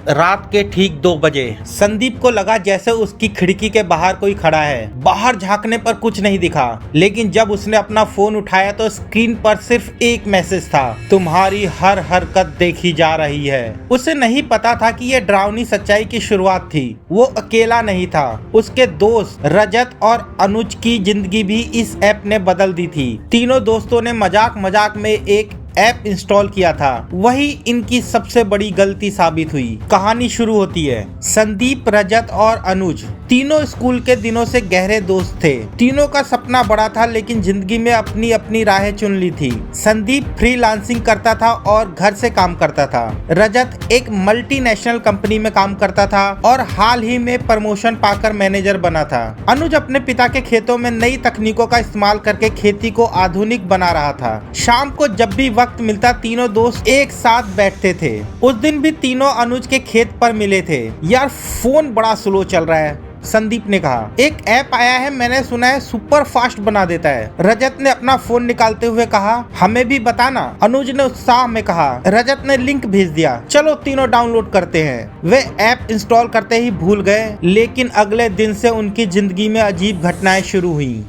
रात के ठीक 2 बजे संदीप को लगा जैसे उसकी खिड़की के बाहर कोई खड़ा है। बाहर झांकने पर कुछ नहीं दिखा, लेकिन जब उसने अपना फोन उठाया तो स्क्रीन पर सिर्फ एक मैसेज था, तुम्हारी हर हरकत देखी जा रही है। उसे नहीं पता था कि यह डरावनी सच्चाई की शुरुआत थी। वो अकेला नहीं था, उसके दोस्त रजत और अनुज की जिंदगी भी इस ऐप ने बदल दी थी। तीनों दोस्तों ने मजाक मजाक में एक ऐप इंस्टॉल किया था, वही इनकी सबसे बड़ी गलती साबित हुई। कहानी शुरू होती है। संदीप, रजत और अनुज तीनों स्कूल के दिनों से गहरे दोस्त थे। तीनों का सपना बड़ा था, लेकिन जिंदगी में अपनी अपनी राहें चुन ली थी। संदीप फ्रीलांसिंग करता था और घर से काम करता था। रजत एक मल्टीनेशनल कंपनी में काम करता था और हाल ही में प्रमोशन पाकर मैनेजर बना था। अनुज अपने पिता के खेतों में नई तकनीकों का इस्तेमाल करके खेती को आधुनिक बना रहा था। शाम को जब भी वक्त मिलता तीनों दोस्त एक साथ बैठते थे। उस दिन भी तीनों अनुज के खेत पर मिले थे। यार फोन बड़ा स्लो चल रहा है, संदीप ने कहा। एक ऐप आया है, मैंने सुना है सुपर फास्ट बना देता है। रजत ने अपना फोन निकालते हुए कहा, हमें भी बताना। अनुज ने उत्साह में कहा। रजत ने लिंक भेज दिया, चलो तीनों डाउनलोड करते हैं। वे ऐप इंस्टॉल करते ही भूल गए, लेकिन अगले दिन से उनकी जिंदगी में अजीब घटनाएं शुरू हुई।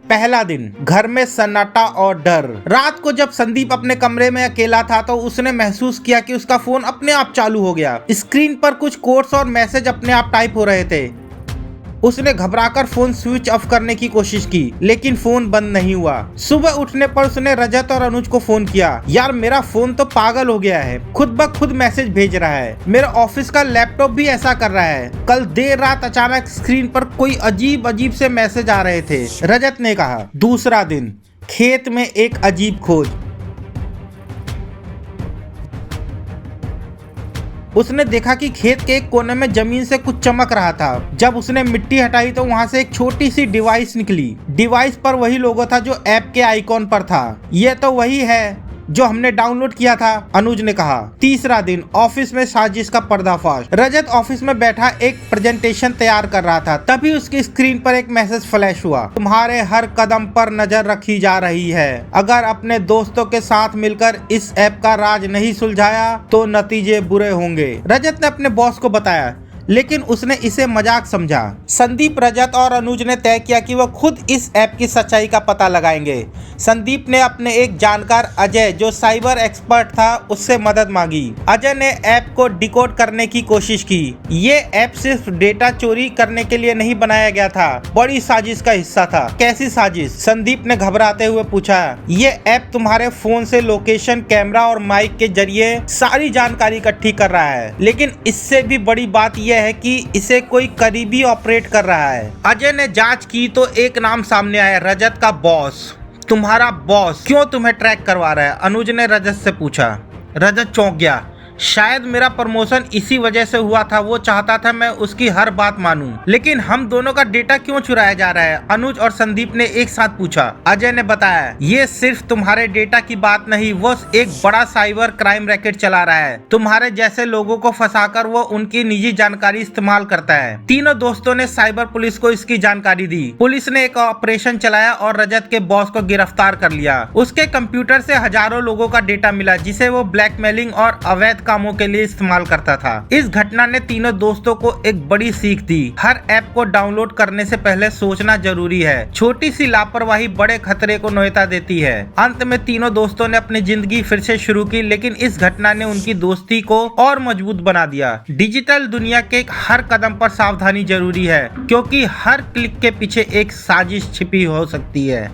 पहला दिन, घर में सन्नाटा और डर। रात को जब संदीप अपने कमरे में अकेला था तो उसने महसूस किया कि उसका फोन अपने आप चालू हो गया। स्क्रीन पर कुछ कोड्स और मैसेज अपने आप टाइप हो रहे थे। उसने घबराकर फोन स्विच ऑफ करने की कोशिश की, लेकिन फोन बंद नहीं हुआ। सुबह उठने पर उसने रजत और अनुज को फोन किया। यार मेरा फोन तो पागल हो गया है, खुद ब खुद मैसेज भेज रहा है। मेरा ऑफिस का लैपटॉप भी ऐसा कर रहा है। कल देर रात अचानक स्क्रीन पर कोई अजीब अजीब से मैसेज आ रहे थे, रजत ने कहा। दूसरा दिन, खेत में एक अजीब खोज। उसने देखा कि खेत के एक कोने में जमीन से कुछ चमक रहा था। जब उसने मिट्टी हटाई तो वहां से एक छोटी सी डिवाइस निकली। डिवाइस पर वही लोगो था जो ऐप के आइकॉन पर था। यह तो वही है जो हमने डाउनलोड किया था, अनुज ने कहा। तीसरा दिन, ऑफिस में साजिश का पर्दाफाश। रजत ऑफिस में बैठा एक प्रेजेंटेशन तैयार कर रहा था, तभी उसकी स्क्रीन पर एक मैसेज फ्लैश हुआ, तुम्हारे हर कदम पर नजर रखी जा रही है। अगर अपने दोस्तों के साथ मिलकर इस ऐप का राज नहीं सुलझाया तो नतीजे बुरे होंगे। रजत ने अपने बॉस को बताया, लेकिन उसने इसे मजाक समझा। संदीप, रजत और अनुज ने तय किया कि वह खुद इस ऐप की सच्चाई का पता लगाएंगे। संदीप ने अपने एक जानकार अजय, जो साइबर एक्सपर्ट था, उससे मदद मांगी। अजय ने ऐप को डिकोड करने की कोशिश की। ये ऐप सिर्फ डेटा चोरी करने के लिए नहीं बनाया गया था, बड़ी साजिश का हिस्सा था। कैसी साजिश? संदीप ने घबराते हुए पूछा। ये ऐप तुम्हारे फोन से लोकेशन, कैमरा और माइक के जरिए सारी जानकारी इकट्ठी कर रहा है, लेकिन इससे भी बड़ी बात यह है कि इसे कोई करीबी ऑपरेट कर रहा है। अजय ने जांच की तो एक नाम सामने आया, रजत का बॉस। तुम्हारा बॉस क्यों तुम्हें ट्रैक करवा रहा है? अनुज ने रजत से पूछा। रजत चौंक गया। शायद मेरा प्रमोशन इसी वजह से हुआ था। वो चाहता था मैं उसकी हर बात मानूं। लेकिन हम दोनों का डेटा क्यों चुराया जा रहा है? अनुज और संदीप ने एक साथ पूछा। अजय ने बताया, ये सिर्फ तुम्हारे डेटा की बात नहीं, वो एक बड़ा साइबर क्राइम रैकेट चला रहा है। तुम्हारे जैसे लोगों को फंसाकर वो उनकी निजी जानकारी इस्तेमाल करता है। तीनों दोस्तों ने साइबर पुलिस को इसकी जानकारी दी। पुलिस ने एक ऑपरेशन चलाया और रजत के बॉस को गिरफ्तार कर लिया। उसके कंप्यूटर से हजारों लोगों का डेटा मिला, जिसे वो ब्लैकमेलिंग और अवैध कामों के लिए इस्तेमाल करता था। इस घटना ने तीनों दोस्तों को एक बड़ी सीख दी। हर ऐप को डाउनलोड करने से पहले सोचना जरूरी है। छोटी सी लापरवाही बड़े खतरे को न्योता देती है। अंत में तीनों दोस्तों ने अपनी जिंदगी फिर से शुरू की, लेकिन इस घटना ने उनकी दोस्ती को और मजबूत बना दिया। डिजिटल दुनिया के हर कदम पर सावधानी जरूरी है, क्योंकि हर क्लिक के पीछे एक साजिश छिपी हो सकती है।